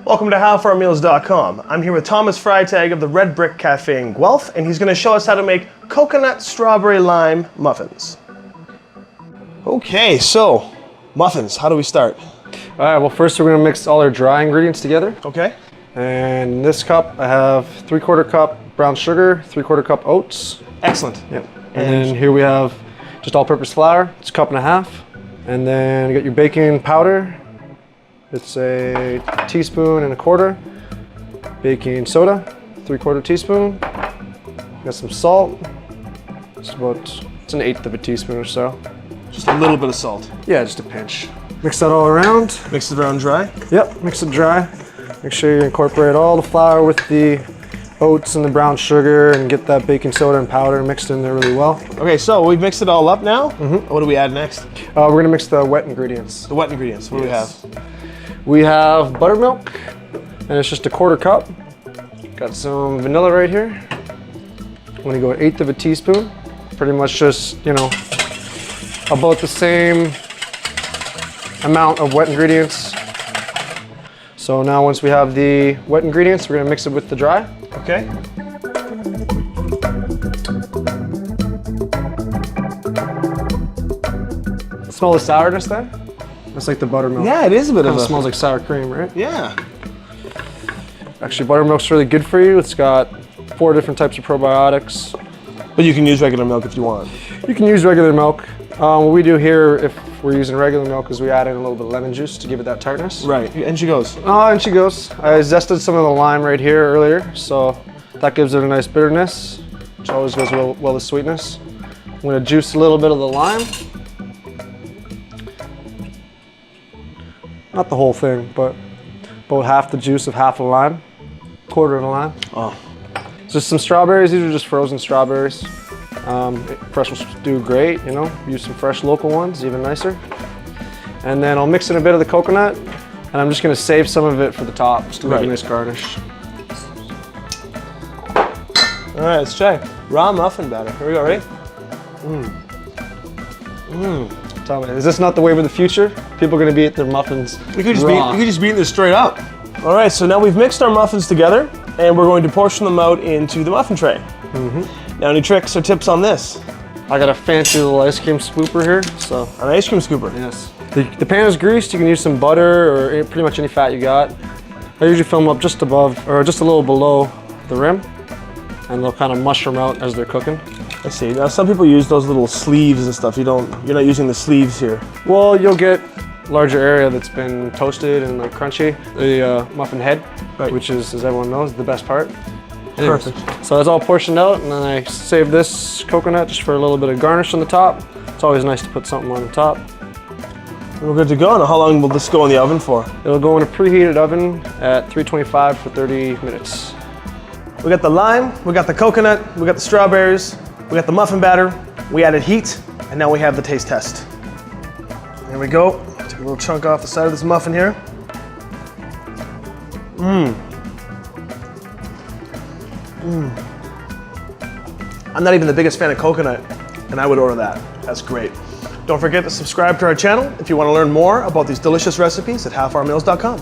Welcome to HowFarMeals.com. I'm here with Thomas Freitag of the Red Brick Cafe in Guelph, and he's going to show us how to make coconut strawberry lime muffins. Okay, so muffins, how do we start? All right, well first we're going to mix all our dry ingredients together. Okay. And in this cup I have 3/4 cup brown sugar, 3/4 cup oats. Excellent. Yep. And then here we have just all-purpose flour, it's 1.5 cups. And then you got your baking powder. It's a 1.25 teaspoons. Baking soda, 3/4 teaspoon. Got some salt. It's an 1/8 teaspoon or so. Just a little bit of salt. Yeah, just a pinch. Mix that all around. Mix it around dry? Yep, mix it dry. Make sure you incorporate all the flour with the oats and the brown sugar and get that baking soda and powder mixed in there really well. Okay, so we've mixed it all up now. What do we add next? We're gonna mix the wet ingredients. The wet ingredients, what do we have? We have buttermilk, and it's just 1/4 cup. Got some vanilla right here. I'm gonna go 1/8 teaspoon. Pretty much just, you know, about the same amount of wet ingredients. So now once we have the wet ingredients, we're gonna mix it with the dry. Okay. Smell the sourness there? That's like the buttermilk. Yeah, it is a bit of It a... smells like sour cream, right? Yeah. Actually, buttermilk's really good for you. It's got 4 different types of probiotics. But you can use regular milk if you want. You can use regular milk. What we do here, if we're using regular milk, is we add in a little bit of lemon juice to give it that tartness. Right, and she goes. Oh, and she goes. I zested some of the lime right here earlier, so that gives it a nice bitterness, which always goes well with sweetness. I'm gonna juice a little bit of the lime. Not the whole thing, but about half the juice of half a lime, 1/4 of a lime. Oh. Just some strawberries. These are just frozen strawberries. Fresh will do great, you know. Use some fresh local ones, even nicer. And then I'll mix in a bit of the coconut, and I'm just gonna save some of it for the top, just to make a nice garnish. All right, let's try raw muffin batter. Here we go, ready? Tell me, is this not the wave of the future? People are gonna be eating their muffins You could raw. just be eating this straight up. All right, so now we've mixed our muffins together, and we're going to portion them out into the muffin tray. Now, any tricks or tips on this? I got a fancy little ice cream scooper here, so. An ice cream scooper? Yes. The pan is greased. You can use some butter or pretty much any fat you got. I usually fill them up just above, or just a little below the rim, and they'll kind of mushroom out as they're cooking. I see. Now, some people use those little sleeves and stuff. You're not using the sleeves here. Well, you'll get larger area that's been toasted and like crunchy. The muffin head, which is, as everyone knows, the best part. Anyways, Perfect. so that's all portioned out, and then I save this coconut just for a little bit of garnish on the top. It's always nice to put something on the top. We're good to go. Now, how long will this go in the oven for? It'll go in a preheated oven at 325 for 30 minutes. We got the lime, we got the coconut, we got the strawberries, we got the muffin batter, we added heat, and now we have the taste test. Here we go. Take a little chunk off the side of this muffin here. I'm not even the biggest fan of coconut, and I would order that. That's great. Don't forget to subscribe to our channel if you want to learn more about these delicious recipes at HowFarMeals.com.